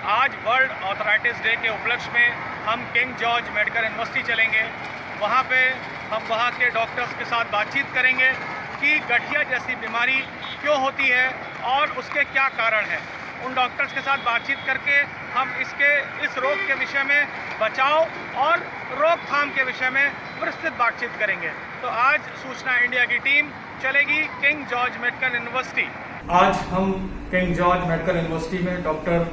आज world arthritis day के उपलक्ष्य में हम किंग जॉर्ज मेडिकल यूनिवर्सिटी चलेंगे। वहाँ पे हम वहाँ के डॉक्टर्स के साथ बातचीत करेंगे कि गठिया जैसी बीमारी क्यों होती है और उसके क्या कारण हैं। उन डॉक्टर्स के साथ बातचीत करके हम इस रोग के विषय में बचाव और रोकथाम के विषय में विस्तृत बातचीत करेंगे। तो आज सूचना इंडिया की टीम चलेगी किंग जॉर्ज मेडिकल यूनिवर्सिटी। आज हम किंग जॉर्ज मेडिकल यूनिवर्सिटी में डॉक्टर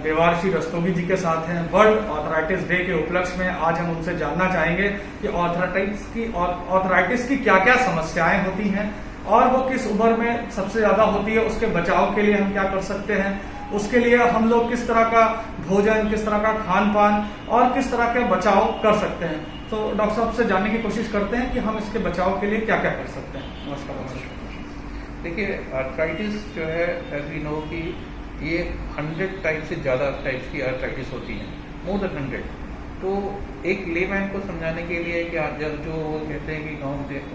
देवार्षी रस्तोगी जी के साथ हैं। वर्ल्ड ऑर्थराइटिस डे के उपलक्ष्य में आज हम उनसे जानना चाहेंगे कि ऑर्थराइटिस की क्या क्या समस्याएं होती हैं और वो किस उम्र में सबसे ज्यादा होती है, उसके बचाव के लिए हम क्या कर सकते हैं, उसके लिए हम लोग किस तरह का भोजन, किस तरह का खान पान और किस तरह के बचाव कर सकते हैं। तो डॉक्टर साहब से जानने की कोशिश करते हैं कि हम इसके बचाव के लिए क्या क्या कर सकते हैं। नमस्कार। देखिए, आर्थराइटिस जो है एज वी नो कि ये 100 टाइप से ज़्यादा टाइप्स की आर्थराइटिस होती हैं, मोर देन 100। तो एक लेमैन को समझाने के लिए कि जो कहते हैं कि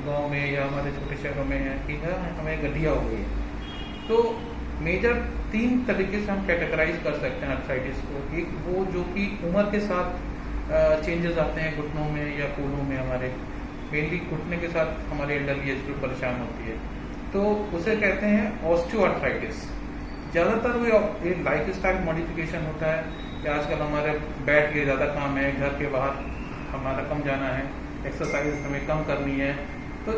गांव में या हमारे छोटे शहरों में है कि हमें गठिया हो गई है, तो मेजर 3 तरीके से हम कैटेगराइज कर सकते हैं आर्थराइटिस को। एक वो जो कि उम्र के साथ चेंजेस आते हैं घुटनों में या कोलों में, हमारे मेनली घुटने के साथ हमारे एल्डरली एज ग्रुप परेशान होती है, तो उसे कहते हैं ऑस्टियोआर्थराइटिस। ज़्यादातर वो लाइफ स्टाइल मॉडिफिकेशन होता है कि आजकल हमारे बैठ के ज़्यादा काम है, घर के बाहर हमारा कम जाना है, एक्सरसाइज हमें कम करनी है। तो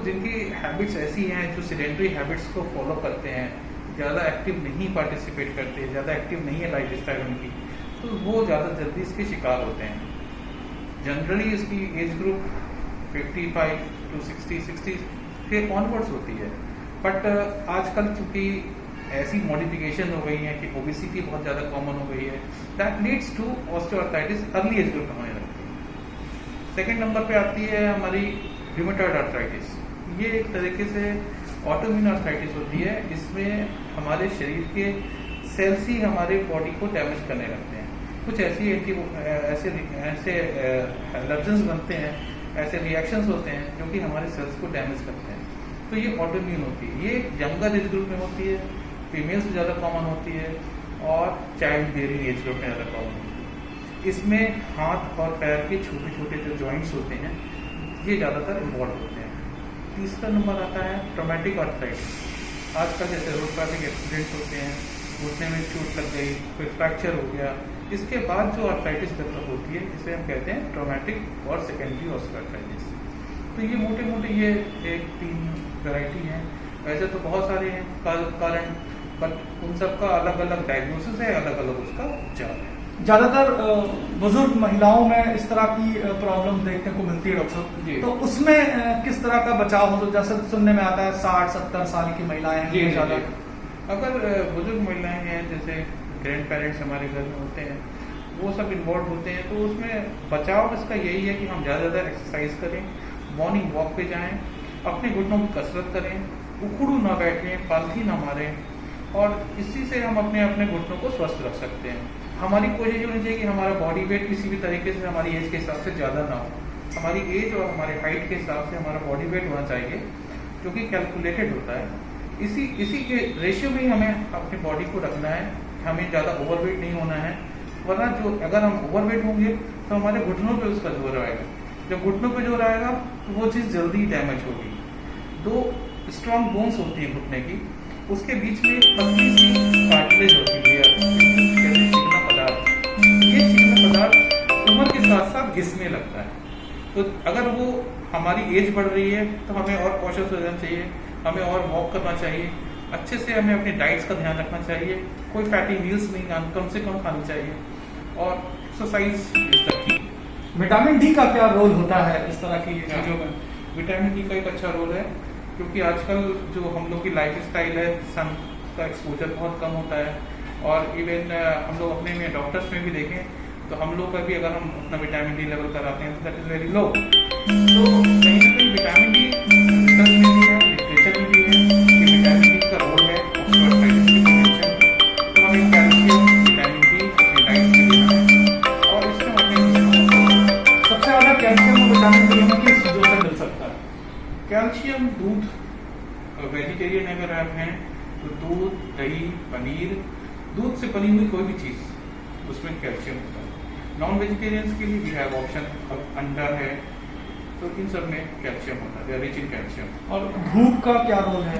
जिनकी हैबिट्स ऐसी हैं, जो सेडेंटरी हैबिट्स को फॉलो करते हैं, ज़्यादा एक्टिव नहीं पार्टिसिपेट करते, ज़्यादा एक्टिव नहीं है लाइफ स्टाइल उनकी, तो वो ज़्यादा जल्दी इसके शिकार होते हैं। जनरली इसकी एज ग्रुप 55 to 60 के ऑनवर्ड्स होती है। बट आजकल चूँकि ऐसी मॉडिफिकेशन हो गई है कि ओबेसिटी बहुत ज़्यादा कॉमन हो गई है, that leads to osteoarthritis early age group होने लगती है। सेकेंड नंबर पे आती है हमारी रूमेटॉइड आर्थराइटिस। ये एक तरीके से ऑटोइम्यून आर्थराइटिस होती है। इसमें हमारे शरीर के सेल्स ही हमारे बॉडी को डैमेज करने लगते हैं। कुछ ऐसे एलर्जेंस बनते हैं, ऐसे रिएक्शंस होते हैं जो कि हमारे सेल्स को डैमेज करते हैं। तो ये ऑटोइम्यून होती है। ये यंगर एज ग्रुप में होती है, फीमेल्स में ज़्यादा कॉमन होती है और चाइल्ड बेयरिंग एज ग्रुप में ज़्यादा कॉमन होती है। इसमें हाथ और पैर के छोटे छोटे जो जॉइंट्स होते हैं, ये ज़्यादातर इन्वॉल्व होते हैं। तीसरा नंबर आता है ट्रॉमेटिक आर्थराइटिस। आजकल जैसे रोड ट्रैफिक एक्सीडेंट्स होते हैं, घुटने में चोट लग गई, कोई फ्रैक्चर हो गया, इसके बाद जो आर्थराइटिस डेवलप होती है, इसे हम कहते हैं ट्रॉमेटिक और सेकेंडरी ऑस्टियोआर्थराइटिस। तो ये मोटे मोटे ये 3 वैरायटी हैं। वैसे तो बहुत सारे हैं कारण, बट उन सबका अलग अलग डायग्नोसिस है, अलग अलग उसका उपचार है। ज्यादातर बुजुर्ग महिलाओं में इस तरह की प्रॉब्लम देखने को मिलती है डॉक्टर साहब, तो उसमें किस तरह का बचाव हो? तो जैसे सुनने में आता है 60-70 साल की महिलाएं हैं ज्यादा। अगर बुजुर्ग महिलाएं हैं, जैसे ग्रैंड पेरेंट्स हमारे घर में होते हैं, वो सब इन्वॉल्व होते हैं, तो उसमें बचाव इसका यही है कि हम ज़्यादा एक्सरसाइज करें, मॉर्निंग वॉक पे जाएं, अपने घुटनों की कसरत करें, उखड़ू ना बैठें, पालथी ना मारें, और इसी से हम अपने घुटनों को स्वस्थ रख सकते हैं। हमारी कोशिश होनी चाहिए कि हमारा बॉडी वेट किसी भी तरीके से हमारी एज के हिसाब से ज़्यादा ना हो। हमारी एज और हमारे हाइट के हिसाब से हमारा बॉडी वेट होना चाहिए, जो कि कैलकुलेटेड होता है। इसी के रेशियो में ही हमें अपनी बॉडी को रखना है। हमें ज़्यादा ओवरवेट नहीं होना है, वरना अगर हम ओवरवेट होंगे तो हमारे घुटनों पे उसका जोर आएगा। जब घुटनों पे जोर आएगा तो वो चीज़ जल्दी डैमेज होगी। 2 स्ट्रॉन्ग बोन्स होती हैं घुटने की, उसके बीच में पतली सी कार्टिलेज होती है, चिकना पदार्थ। ये चिकना पदार्थ उम्र के साथ साथ घिसने लगता है। तो अगर वो हमारी एज बढ़ रही है तो हमें और कॉशियस हो जाना चाहिए, हमें और वॉक करना चाहिए, अच्छे से हमें अपनी डाइट्स का ध्यान रखना चाहिए, कोई फैटी मील्स नहीं कम से कम खानी चाहिए, और exercise is the key. Vitamin D का क्या रोल होता है इस तरह की चीज़ों में? विटामिन डी का एक अच्छा रोल है, क्योंकि आजकल जो हम लोग की लाइफ स्टाइल है, सन का एक्सपोजर बहुत कम होता है, और इवन हम लोग अपने में डॉक्टर्स में भी देखें तो हम लोग का भी अगर हम अपना विटामिन डी लेवल कराते हैं तो दैट इज़ वेरी लो। तो कहीं ना कहीं विटामिन डी रिसर्च में भी है, लिटरेचर में भी है कि विटामिन डी का रोल है ऑस्टियोआर्थराइटिस की प्रिवेंशन। तो हमें कैल्शियम, विटामिन डी अपनी डाइट में लेना है, और इससे हमें सबसे ज़्यादा कैल्शियम और विटामिन डी हमें किस चीज़ों से मिल सकता है? कैल्शियम दूध, वेजिटेरियन अगर आप हैं तो दूध, दही, पनीर, दूध से बनी हुई कोई भी चीज़ उसमें कैल्शियम होता है। नॉन वेजिटेरियंस के लिए वी हैव ऑप्शन, अब अंडा है, तो इन सब में कैल्शियम होता है, रिच इन कैल्शियम। और भूख का क्या रोल है?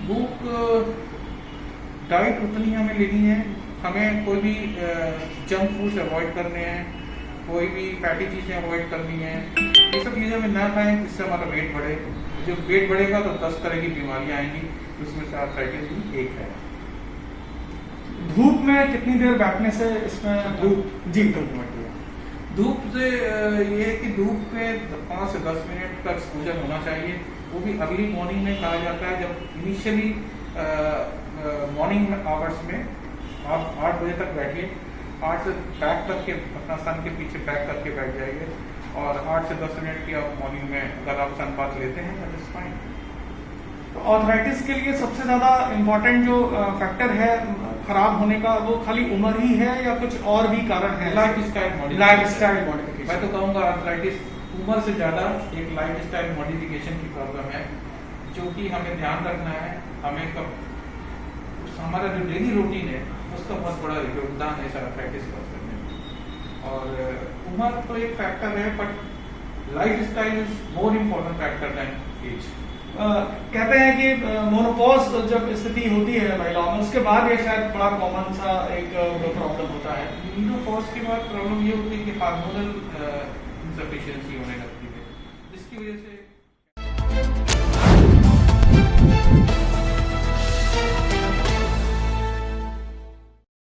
भूख, डाइट उतनी हमें लेनी है, हमें कोई भी जंक फूड्स अवॉइड करने हैं, कोई भी फैटी चीज़ें अवॉइड करनी है। ये सब चीज़ें हमें ना खाएं जिससे हमारा वेट बढ़े। जब वेट बढ़ेगा तो 10 तरह की बीमारियां आएंगी, उसमें से आर्थराइटिस भी एक है। धूप में कितनी देर बैठने से इसमें धूप से ये है कि धूप में 5 से 10 मिनट का एक्सपोजर होना चाहिए, वो भी अर्ली मॉर्निंग में कहा जाता है। जब इनिशियली मॉर्निंग आवर्स में आप 8 बजे तक बैठिए, 8 से बैक करके अपना सन के पीछे बैक करके बैठ जाइए, और 8 से 10 मिनट की आप मॉर्निंग में अगर आप सन बाथ लेते हैं दैट इज फाइन। तो आर्थराइटिस के लिए सबसे ज़्यादा इम्पोर्टेंट जो फैक्टर है खराब होने का, वो खाली उम्र ही है या कुछ और भी कारण है? Life style modification. मैं तो कहूँगा आर्थराइटिस उम्र से ज़्यादा एक लाइफ स्टाइल मॉडिफिकेशन की प्रॉब्लम है, जो कि हमें ध्यान रखना है। हमें हमारा जो डेली रूटीन है उसका बहुत बड़ा योगदान है इस आर्थराइटिस को करने में। और उम्र तो एक फैक्टर है, but lifestyle is more important factor than age. कहते हैं कि मोनोपॉज जब स्थिति होती है महिलाओं में, उसके बाद ये शायद बड़ा कॉमन सा एक प्रॉब्लम होता है। मेनोपॉज के बाद प्रॉब्लम ये होती है कि हार्मोनल इनसफिशिएंसी होने लगती है, जिसकी वजह से